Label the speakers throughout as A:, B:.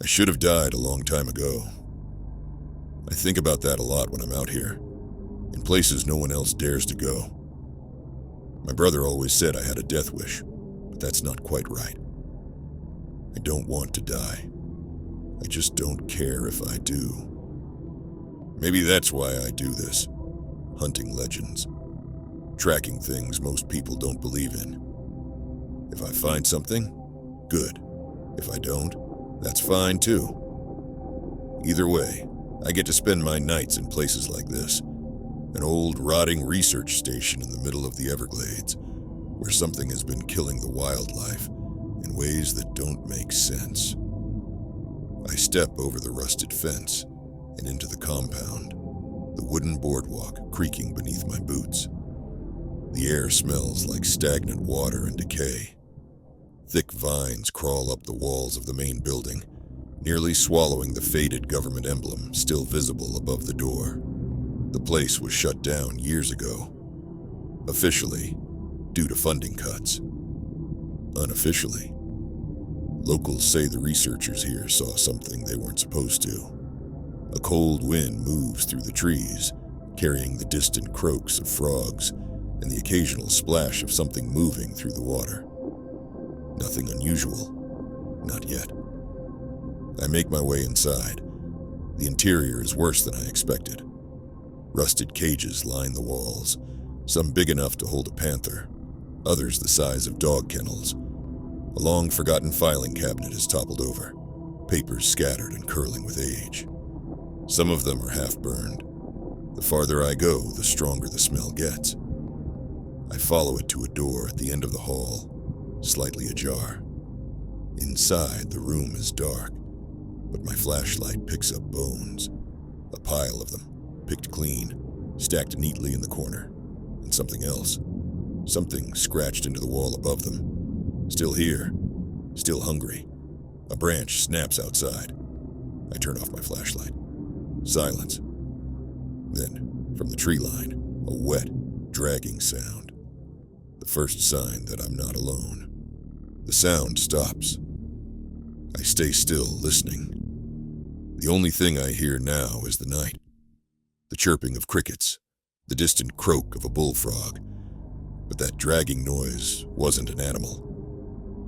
A: I should have died a long time ago. I think about that a lot when I'm out here, in places no one else dares to go. My brother always said I had a death wish, but that's not quite right. I don't want to die. I just don't care if I do. Maybe that's why I do this, hunting legends, tracking things most people don't believe in. If I find something, good. If I don't, that's fine too. Either way, I get to spend my nights in places like this, an old rotting research station in the middle of the Everglades, where something has been killing the wildlife in ways that don't make sense. I step over the rusted fence and into the compound, the wooden boardwalk creaking beneath my boots. The air smells like stagnant water and decay. Thick vines crawl up the walls of the main building, nearly swallowing the faded government emblem still visible above the door. The place was shut down years ago. Officially, due to funding cuts. Unofficially, locals say the researchers here saw something they weren't supposed to. A cold wind moves through the trees, carrying the distant croaks of frogs and the occasional splash of something moving through the water. Nothing unusual, not yet. I make my way inside. The interior is worse than I expected. Rusted cages line the walls, some big enough to hold a panther, others the size of dog kennels. A long-forgotten filing cabinet is toppled over, papers scattered and curling with age. Some of them are half-burned. The farther I go, the stronger the smell gets. I follow it to a door at the end of the hall, slightly ajar. Inside, the room is dark, but my flashlight picks up bones, a pile of them, picked clean, stacked neatly in the corner, and something else, something scratched into the wall above them. Still here, still hungry. A branch snaps outside. I turn off my flashlight. Silence. Then, from the tree line, a wet, dragging sound. The first sign that I'm not alone. The sound stops. I stay still, listening. The only thing I hear now is the night. The chirping of crickets, the distant croak of a bullfrog. But that dragging noise wasn't an animal.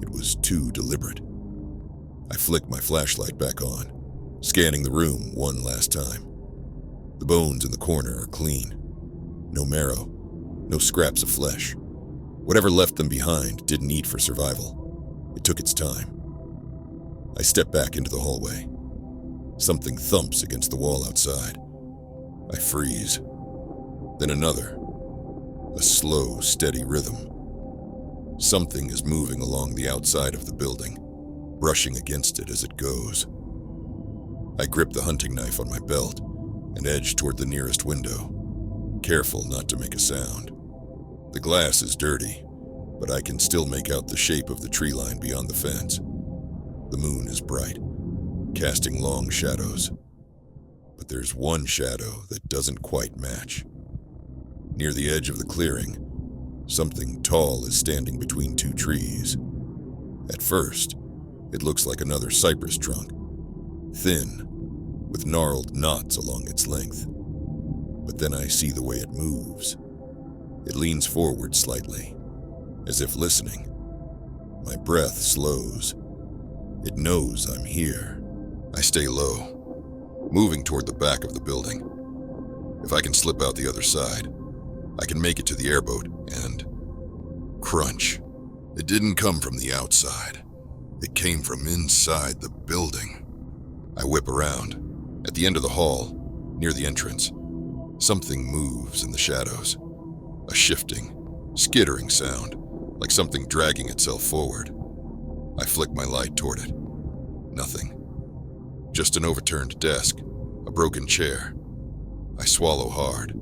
A: It was too deliberate. I flick my flashlight back on, scanning the room one last time. The bones in the corner are clean. No marrow, no scraps of flesh. Whatever left them behind didn't eat for survival. It took its time. I step back into the hallway. Something thumps against the wall outside. I freeze. Then another. A slow, steady rhythm. Something is moving along the outside of the building, brushing against it as it goes. I grip the hunting knife on my belt and edge toward the nearest window, careful not to make a sound. The glass is dirty, but I can still make out the shape of the tree line beyond the fence. The moon is bright, casting long shadows. But there's one shadow that doesn't quite match. Near the edge of the clearing, something tall is standing between two trees. At first, it looks like another cypress trunk, thin, with gnarled knots along its length. But then I see the way it moves. It leans forward slightly, as if listening. My breath slows. It knows I'm here. I stay low, moving toward the back of the building. If I can slip out the other side, I can make it to the airboat and... crunch. It didn't come from the outside. It came from inside the building. I whip around. At the end of the hall, near the entrance, something moves in the shadows. A shifting, skittering sound, like something dragging itself forward. I flick my light toward it. Nothing. Just an overturned desk, a broken chair. I swallow hard.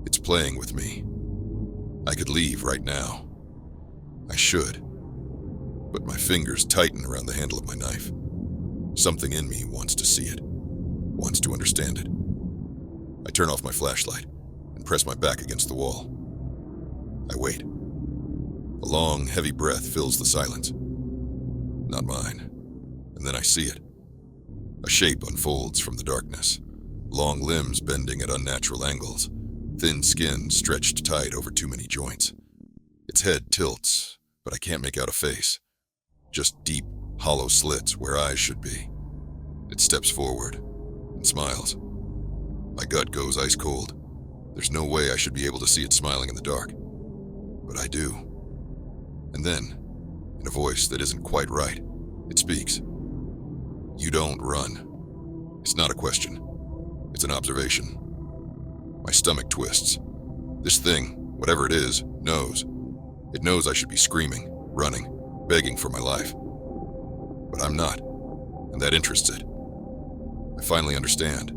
A: It's playing with me. I could leave right now. I should. But my fingers tighten around the handle of my knife. Something in me wants to see it, wants to understand it. I turn off my flashlight and press my back against the wall. I wait. A long, heavy breath fills the silence. Not mine. And then I see it. A shape unfolds from the darkness, long limbs bending at unnatural angles, thin skin stretched tight over too many joints. Its head tilts, but I can't make out a face. Just deep, hollow slits where eyes should be. It steps forward and smiles. My gut goes ice cold. There's no way I should be able to see it smiling in the dark. But I do. And then, in a voice that isn't quite right, it speaks. You don't run. It's not a question. It's an observation. My stomach twists. This thing, whatever it is, knows. It knows I should be screaming, running, begging for my life. But I'm not, and that interests it. I finally understand.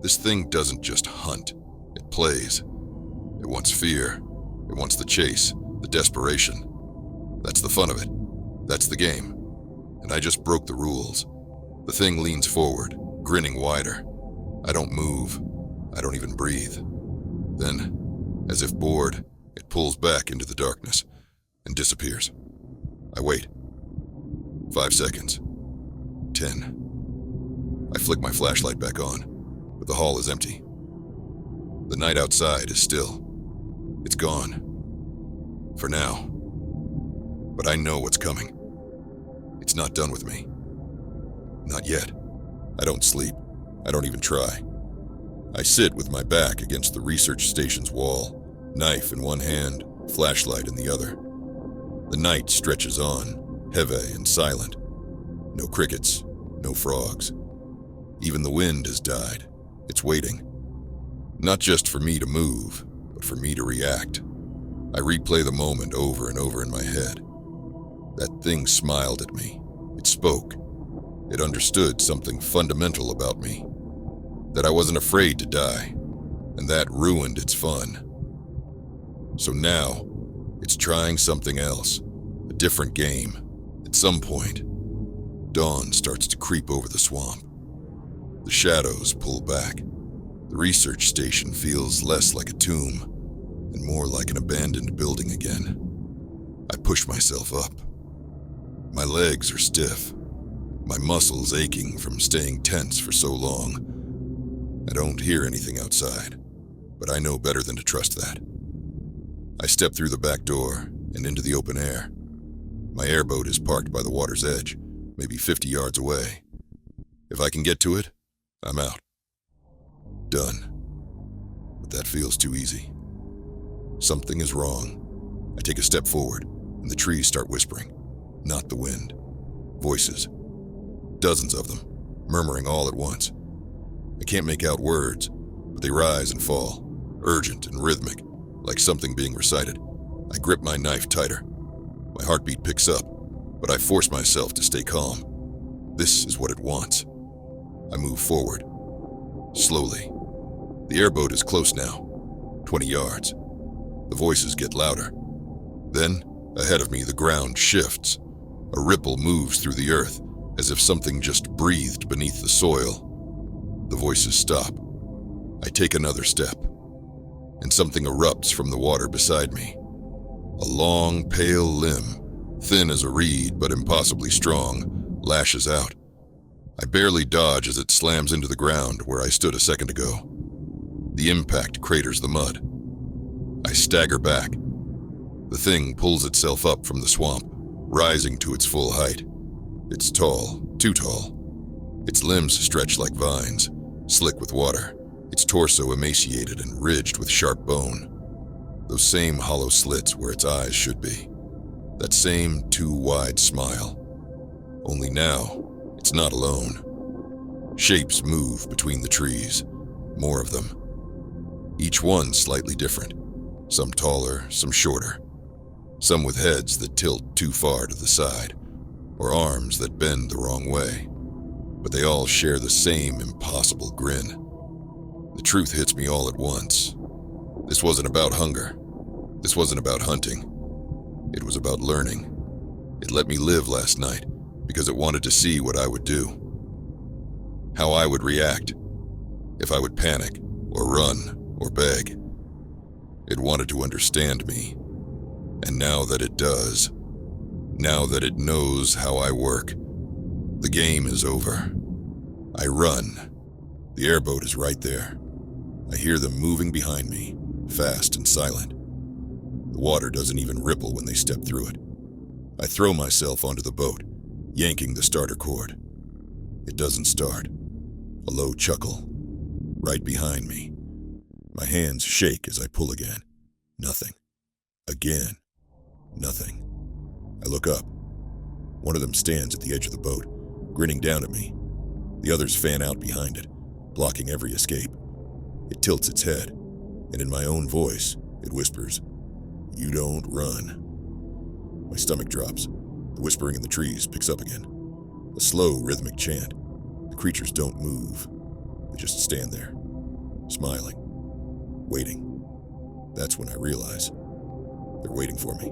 A: This thing doesn't just hunt. It plays. It wants fear. It wants the chase, the desperation. That's the fun of it. That's the game. And I just broke the rules. The thing leans forward, grinning wider. I don't move. I don't even breathe. Then, as if bored, it pulls back into the darkness and disappears. I wait. 5 seconds. 10. I flick my flashlight back on, but the hall is empty. The night outside is still. It's gone. For now. But I know what's coming. It's not done with me. Not yet. I don't sleep. I don't even try. I sit with my back against the research station's wall, knife in one hand, flashlight in the other. The night stretches on, heavy and silent. No crickets, no frogs. Even the wind has died. It's waiting. Not just for me to move, but for me to react. I replay the moment over and over in my head. That thing smiled at me. It spoke. It understood something fundamental about me. That I wasn't afraid to die, and that ruined its fun. So now, it's trying something else, a different game. At some point, dawn starts to creep over the swamp. The shadows pull back. The research station feels less like a tomb, and more like an abandoned building again. I push myself up. My legs are stiff, my muscles aching from staying tense for so long. I don't hear anything outside, but I know better than to trust that. I step through the back door and into the open air. My airboat is parked by the water's edge, maybe 50 yards away. If I can get to it, I'm out. Done. But that feels too easy. Something is wrong. I take a step forward, and the trees start whispering. Not the wind. Voices. Dozens of them, murmuring all at once. I can't make out words, but they rise and fall, urgent and rhythmic, like something being recited. I grip my knife tighter. My heartbeat picks up, but I force myself to stay calm. This is what it wants. I move forward. Slowly. The airboat is close now, 20 yards. The voices get louder. Then, ahead of me, the ground shifts. A ripple moves through the earth, as if something just breathed beneath the soil. The voices stop. I take another step, and something erupts from the water beside me. A long, pale limb, thin as a reed but impossibly strong, lashes out. I barely dodge as it slams into the ground where I stood a second ago. The impact craters the mud. I stagger back. The thing pulls itself up from the swamp, rising to its full height. It's tall, too tall. Its limbs stretch like vines, slick with water, its torso emaciated and ridged with sharp bone. Those same hollow slits where its eyes should be. That same too wide smile. Only now, it's not alone. Shapes move between the trees, more of them. Each one slightly different, some taller, some shorter. Some with heads that tilt too far to the side, or arms that bend the wrong way. But they all share the same impossible grin. The truth hits me all at once. This wasn't about hunger. This wasn't about hunting. It was about learning. It let me live last night because it wanted to see what I would do. How I would react. If I would panic, or run, or beg. It wanted to understand me. And now that it does, now that it knows how I work, the game is over. I run. The airboat is right there. I hear them moving behind me, fast and silent. The water doesn't even ripple when they step through it. I throw myself onto the boat, yanking the starter cord. It doesn't start. A low chuckle. Right behind me. My hands shake as I pull again. Nothing. Again. Nothing. I look up. One of them stands at the edge of the boat, grinning down at me. The others fan out behind it, blocking every escape. It tilts its head, and in my own voice, it whispers, "You don't run." My stomach drops. The whispering in the trees picks up again. A slow, rhythmic chant. The creatures don't move. They just stand there, smiling, waiting. That's when I realize they're waiting for me.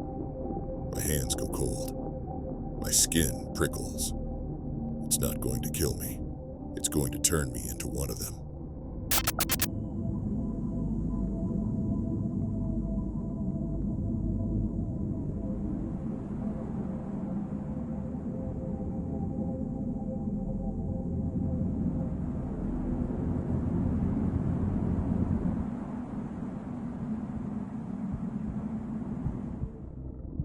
A: My hands go cold. My skin prickles. It's not going to kill me. It's going to turn me into one of them.